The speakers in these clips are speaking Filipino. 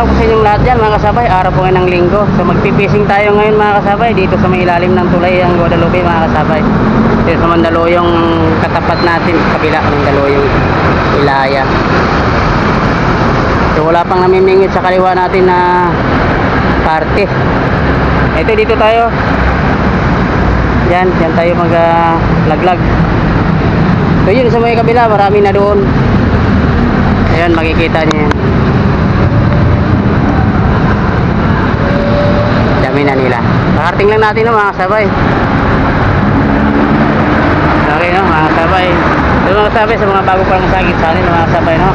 araw po sa inyong lahat dyan mga kasabay. Araw po ngayon ng linggo. So magpipising tayo ngayon mga kasabay dito sa may ilalim ng tulay ang Guadalupe mga kasabay. Dito sa Mandaluyong katapat natin, kabila ng Mandaluyong Ilaya. So wala pang namimingit sa kaliwa natin na parte. Ito dito tayo. Yan tayo laglag. So yun sa may kabila, marami na doon. Ayan, makikita niyo yan. Dami na nila. Nakarating lang natin no, mga kasabay. Okay no, mga kasabay. So mga kasabay, sa mga bago parang sagit sa akin mga kasabay no,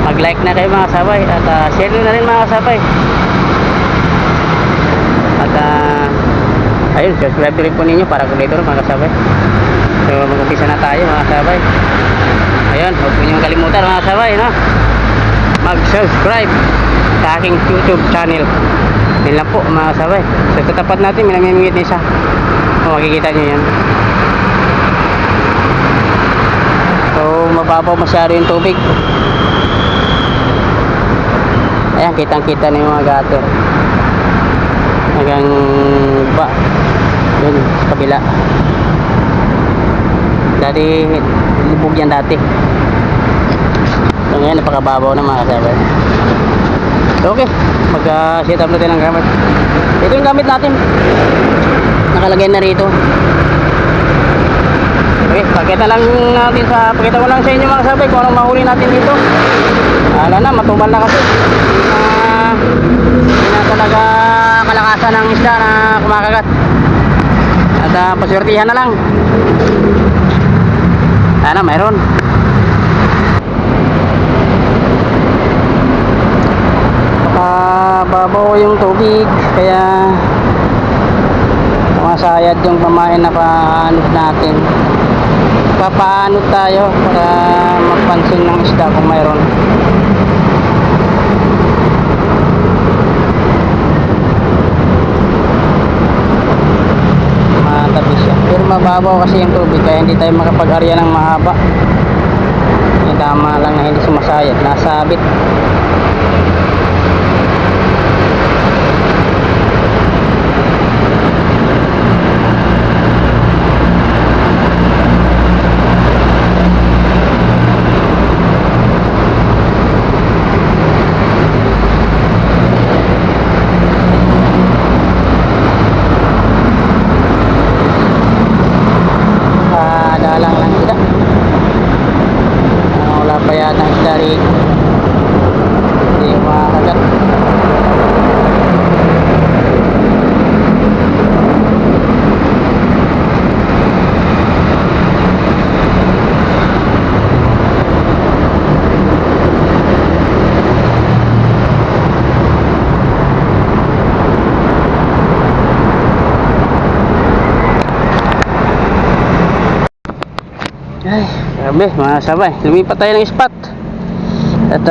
mag-like na kayo mga kasabay. At share nyo na rin mga kasabay. At ayun, subscribe rin po ninyo para kumito mga kasabay. So mag-umpisa na tayo mga kasabay. Ayun, huwag po nyo kalimutan mga kasabay no? Mag-subscribe sa aking YouTube channel. Yun lang po mga kasabay. So katapat natin may namimingit isa. Makikita nyo yan. So mababaw masyado yung tubig. Ayan, kitang kita na yung mga gutter hanggang ba yun sa kabila. Dati lubog yan dati. So ngayon napakababaw na mga kasabay. Okay, mag-set up natin ang gamit. Ito yung gamit natin. Nakalagay na rito. Okay, pakita lang natin pakita ko lang sa inyo mga kasabay kung anong mahuli natin dito. Wala na, matubal na kasi. Hindi na talaga kalakasan ng isda na kumakagat. At paswertihan na lang. Sana mayroon. Babaw yung tubig kaya masayad yung pamain na paanod natin. Papaanod tayo para magpansin ng isda kung mayroon. Matabi siya pero mababaw kasi yung tubig kaya hindi tayo makapag-arya ng mahaba. Yung tama lang na hindi sumasayad, nasabit. Ay, grabe mga sabay. Lumipat tayo ng spot. At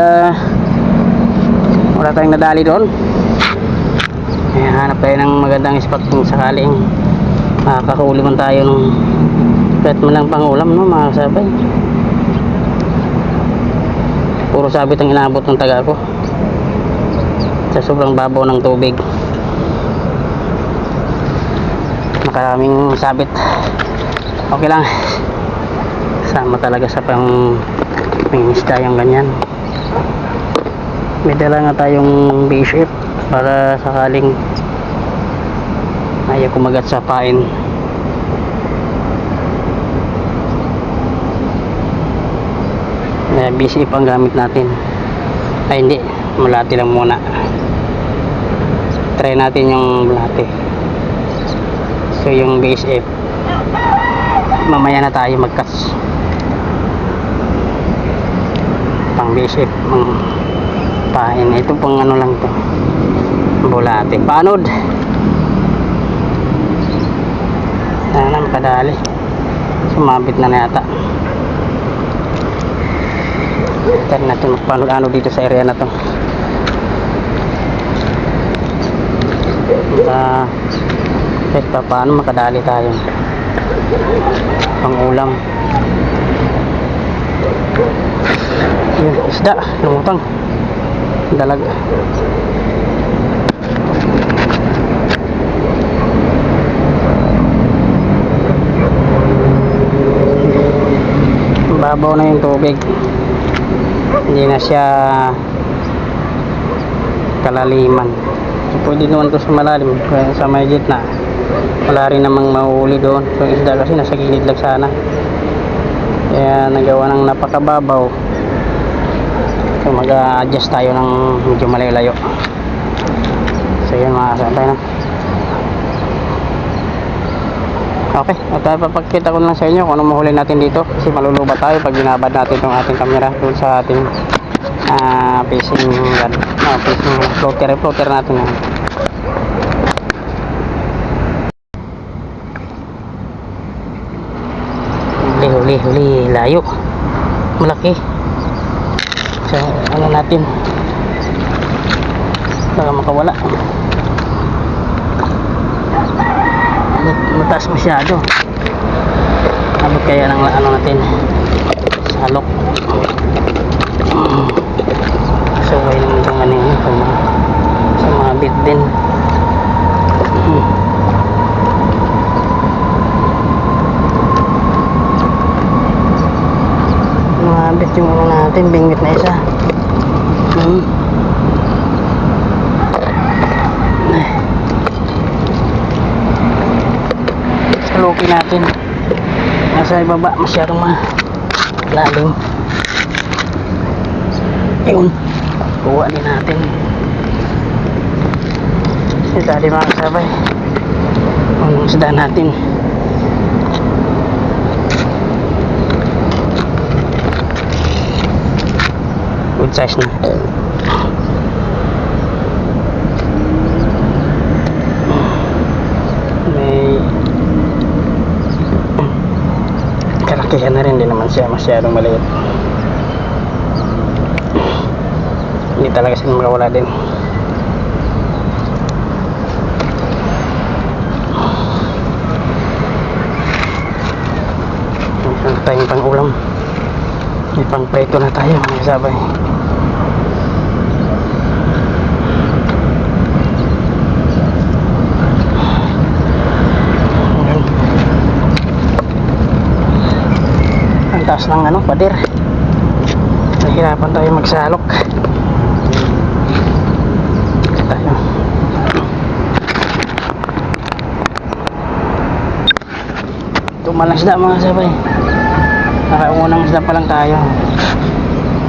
wala tayong nadali doon. Ay, hanap tayo ng magandang spot kung sakaling makakahuli man tayo ng kahit man lang pangulam no mga sabay. Puro sabit ang inabot ng taga ko sa sobrang babaw ng tubig. Makaraming sabit. Okay lang, sama talaga sa pangisda yung ganyan. May dala nga tayong bishop para sakaling ayaw kumagat sa pain. Bishop ang gamit natin. Ay hindi, malati lang muna. Try natin yung malati. So yung bishop mamaya na tayo magkas pang bishop pain. Ito pang ano lang to, bulate panod. Sana makadali, sumabit na yata. Try natin magpanod ano dito sa area na to. Kahit pa paano makadali tayo pang ulam. Yun, isda, lumutang. dalag. Babaw na yung tubig, hindi na siya kalaliman. Pwede naman ito sa malalim, kaya sa may gitna wala rin namang mahuhuli doon. So isda kasi nasa gilid lang sana, kaya nagawa ng napakababaw. So mag-a-adjust tayo ng medyo malayo-layo. So yun mga kasabay na. Okay, at papakita ko lang sa inyo kung ano mahuli natin dito, kasi malulubat tayo pag binabad natin itong ating camera doon sa ating fishing rod, fishing floater natin yan. Huli, layo, malaki. So ano natin, baka makawala. Mataas masyado, abot kaya ng ano natin, salok. So way naman itong ano yun, sa mga bit din. Mga bit yung ano natin, bingwit na isa. Luki natin nasa ibaba, masyadong malalim. Ayun, kuha din natin. Ito din mga kasabay, anong isda natin. Good size na. Kaya na rin, din naman siya masyadong maliit. Hindi talaga sila makawala din. Meron tayong pang ulam, may pang preto na tayo mga sabay. Taas ng ano, pader, nahirapan tayo magsalok. Tayo tumalang isda mga sabay, nakaunang isda pa lang tayo.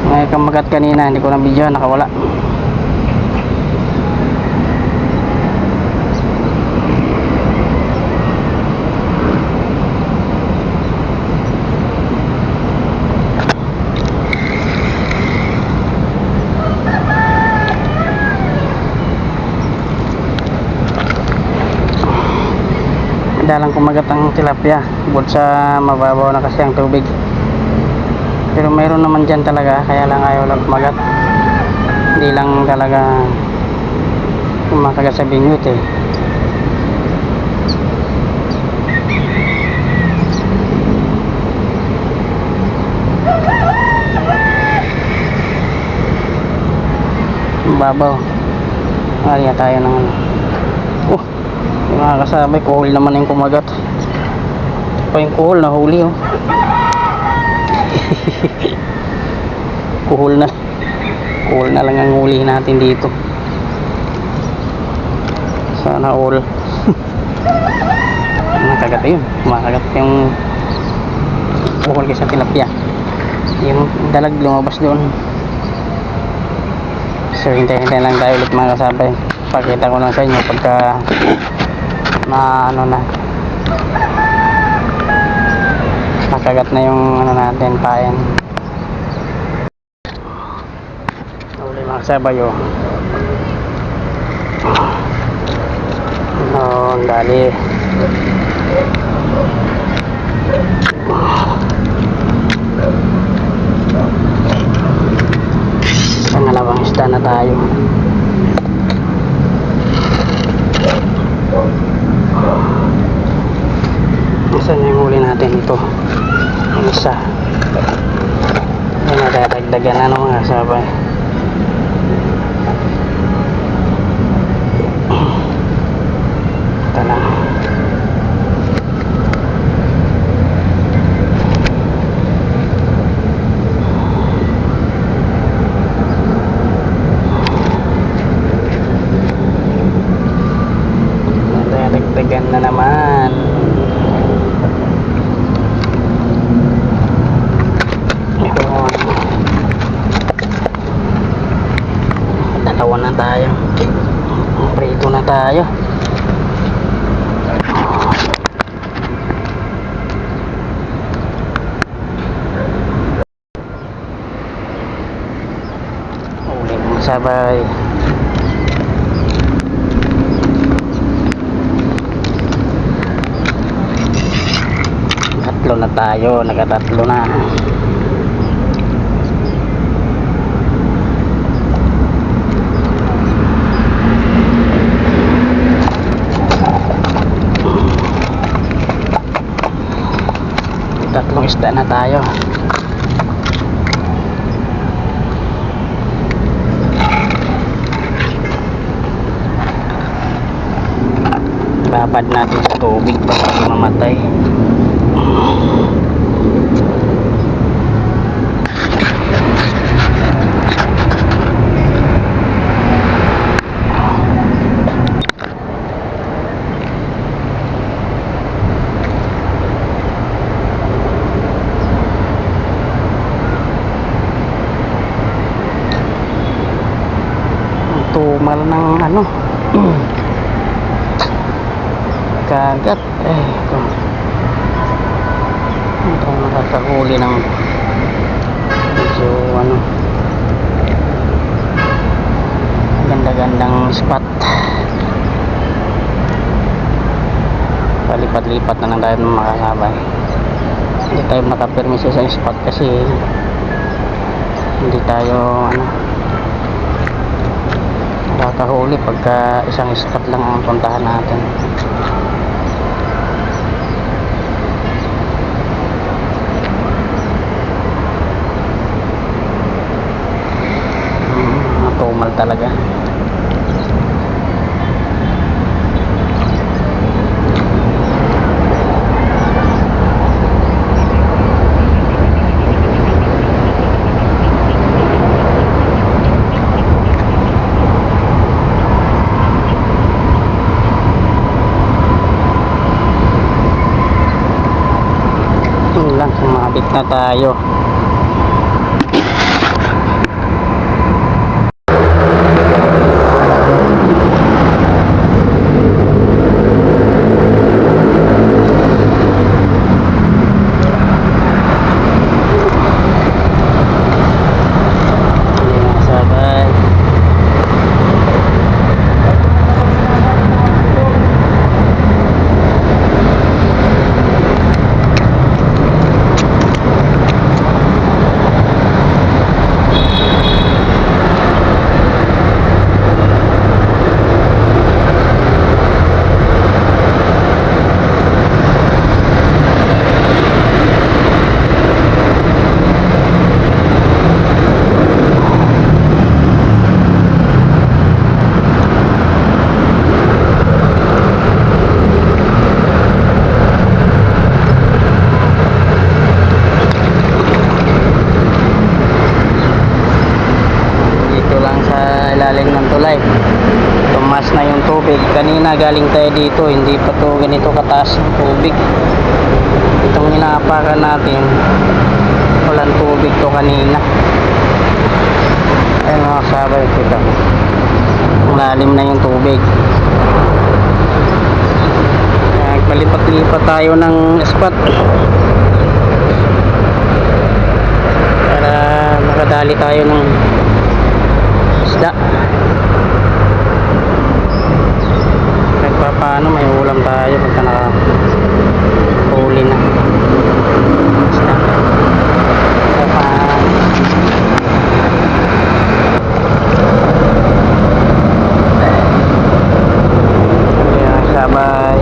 May kamagat kanina, hindi ko na video, nakawala. Dalang kumagat ang tilapia, bukod sa mababaw na kasi ang tubig. Pero mayroon naman dyan talaga, kaya lang ayaw lang kumagat. Hindi lang talaga kumakagat sa bingwit eh. Mababaw. Ariya tayo ng mga kasabay, kuhol naman yung kumagat. Ito pa yung kuhol na huli oh. kuhol na lang ang huli natin dito. Sana all. Makagat yun, makagat yung kuhol kasi tilapia, yung dalag lumabas doon. So hintay lang tayo ulit mga kasabay, pakita ko lang sa inyo pagka na ano na, nakagat na yung ano natin, pain. Uli mga kasabay oh. Ang dali. Pangalawang isda na tayo. Saan yung huli natin ito? Ang isa. Yung nadadagdagan na mga sabay. kasabay. Tatlo na tayo, nagatatlo na. Tatlong isda na tayo. Babad natin sa tubig baka di mamatay. Tumal ng ano kagat ito nakakahuli ng medyo ano ganda-gandang spot. Palipat-lipat na lang tayo ng makakabay. Hindi tayo nakapirmi sa isang spot kasi hindi tayo ano nakakahuli pagka isang spot lang ang puntahan natin. Matumal talaga. Sumabit na tayo. Ilalim ng tulay, tumas na yung tubig. Kanina galing tayo dito, hindi pa to ganito kataas ng tubig. Itong inaapakan natin walang tubig to kanina. Ayun mga kasabay, kita lalim na yung tubig. Palipat-lipat tayo ng spot para makadali tayo ng isda. Kahit pa paano may ulam tayo pagka nakahuli na isda. Ayan, sabay.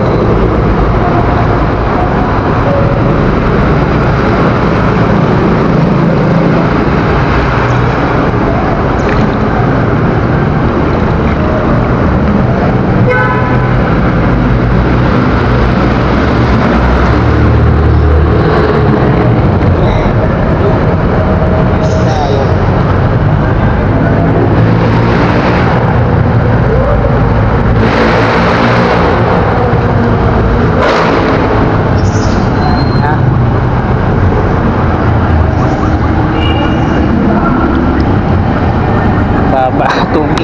Tubig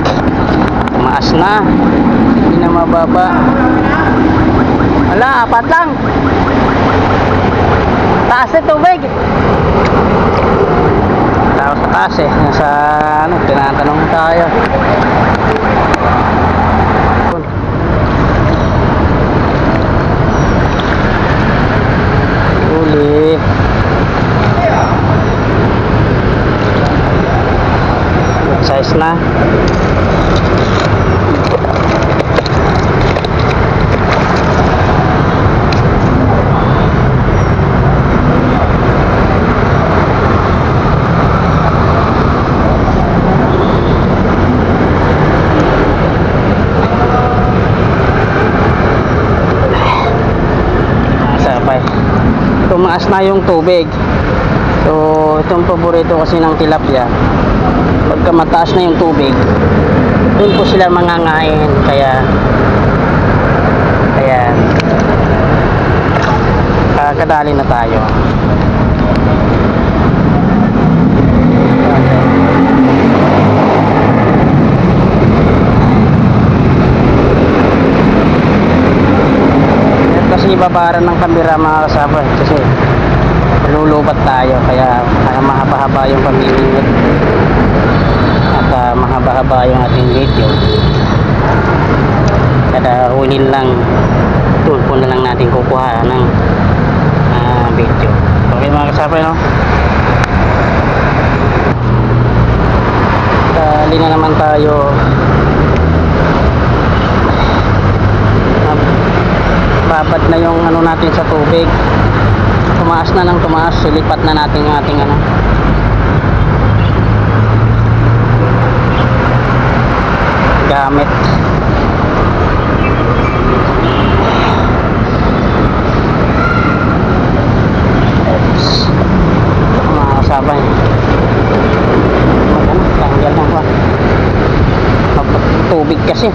tumaas na, hindi na mababa. Ala, apat lang taas na tubig. tao sa taas eh. Nasa ano, tinatanong tayo. Uli. Size na. Tumaas na yung tubig. So itong paborito kasi ng tilapia, pagka mataas na yung tubig, doon po sila mangangain. Kaya kadali na tayo. Kasi babaran ng kamera mga kasabay kasi lulubat tayo, kaya mahaba-haba yung pamimingit at mahaba-haba yung ating video. Kada hulin lang doon po na lang natin kukuha ng video. Okay mga kasabay, no? Dali na naman tayo. Babad na yung ano natin sa tubig. Tumaas na ng tumaas. Silipat na natin yung ating ano, gamit. Mga kasabay, tanggal na pa tubig kasi.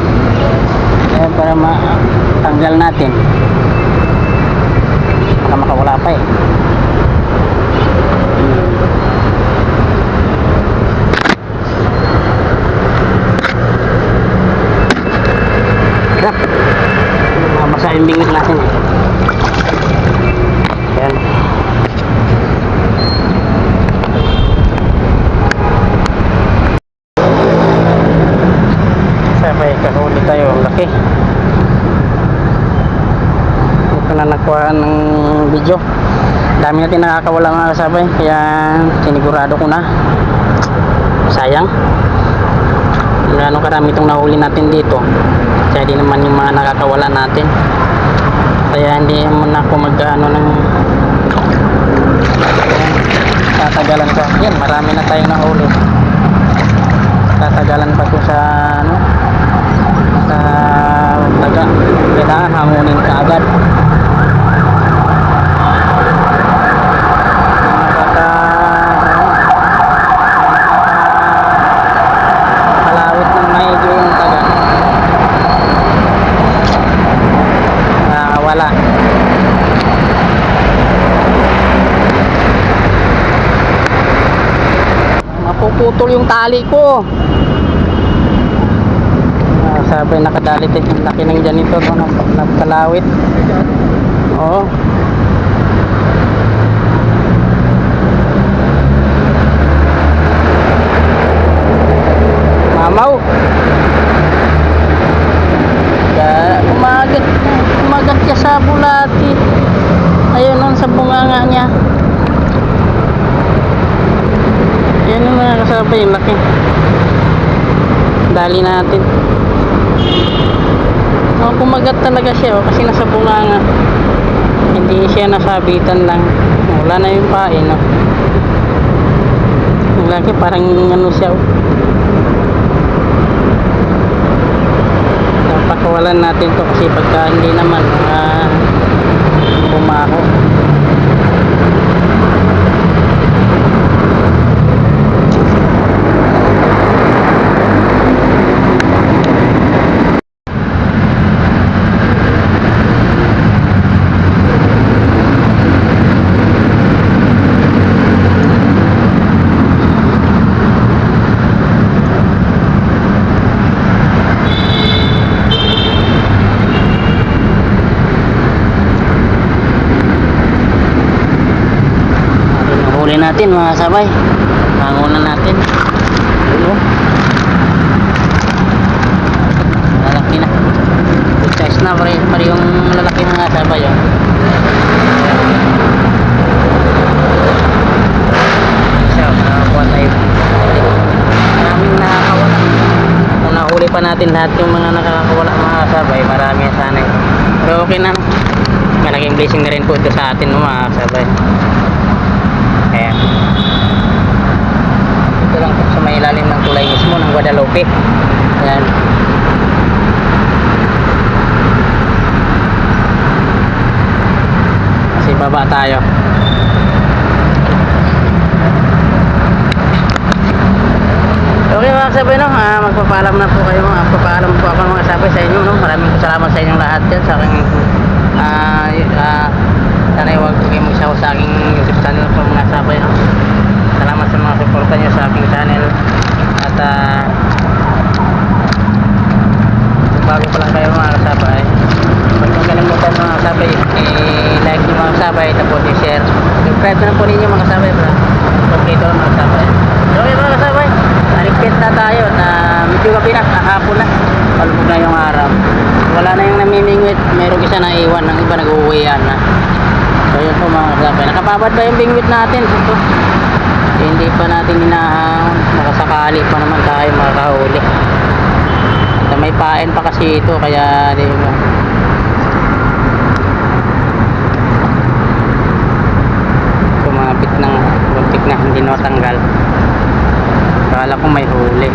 Kaya para matanggal natin, baka makawala pa eh. Hirap. Mabasa yung bingit natin eh. Ayan. Sabay, kahuli tayo. Ang laki. Ito na nakuha ng video. Dami natin nakakawala mga kasabay, kaya sinigurado ko na. Sayang. Gano'ng karami itong nahuli natin dito. Kaya di naman yung mga nakakawala natin. Kaya hindi naman ako mag-ano ng tatagalan pa. Yan, marami na tayong nahuli. Tatagalan pa ko sa ano, sa daga. Kailangan hamunin ka agad. Malawit ng maigi yung taga. Wala. Mapuputol yung tali ko. Sabi nakadalit eh. Ang laki ng ganito, no? Nagkalawit. Oo. Mamaw. Umagat siya sa bulati. Ayun nun sa bunganga niya. Yan yung mga kasabay, yung laki. Dali natin. Kumagat talaga siya kasi nasa bunganga. Hindi siya nasabitan lang. Wala na yung pain. Yung laki parang ano siya. Pakawalan natin to kasi pagka hindi naman bumaho. Natin mga sabay. Hangunan natin. Ayun, oh. Lalaki na. Good size na pare yung lalaki mga sabay yun. So, nakakuha tayo. Maraming nakakawala. Kung nahuli pa natin lahat yung mga nakakawala mga sabay, marami sana eh. Pero okay na. Malaking blessing na rin po ito sa atin mga sabay. Ayan. Ito lang po sa may ilalim ng tulay mismo ng Guadalupe. Ayan. Kasi baba tayo. Okay mga sabay, no? Magpapaalam na po kayo. Magpapaalam po ako mga sabay sa inyo, no? Maraming salamat sa inyong lahat dyan sa aking sana huwag kayo magsawa sa aking YouTube channel po mga sabay, no? Salamat sa mga suporta nyo sa aking channel. At bago pa lang kayo mga sabay, huwag nyo kalimutan mga sabay, i-like nyo mga sabay, tapos i-share, subscribe na po ninyo mga sabay para complete mga sabay. Okay mga sabay, naligpit na tayo na medyo gabi na, hapon na, palubog na yung araw, wala na yung namimingwit, mayroong isa na iwan, ng iba nag-uwian na. So yun po mga sabay, nakababad ba yung bingwit natin? Ito, hindi pa natin hinahang, nakasakali pa naman tayo makakahuli. At may pain pa kasi ito, kaya di ba, sumapit ng buntik na, hindi natanggal. Akala ko may huli.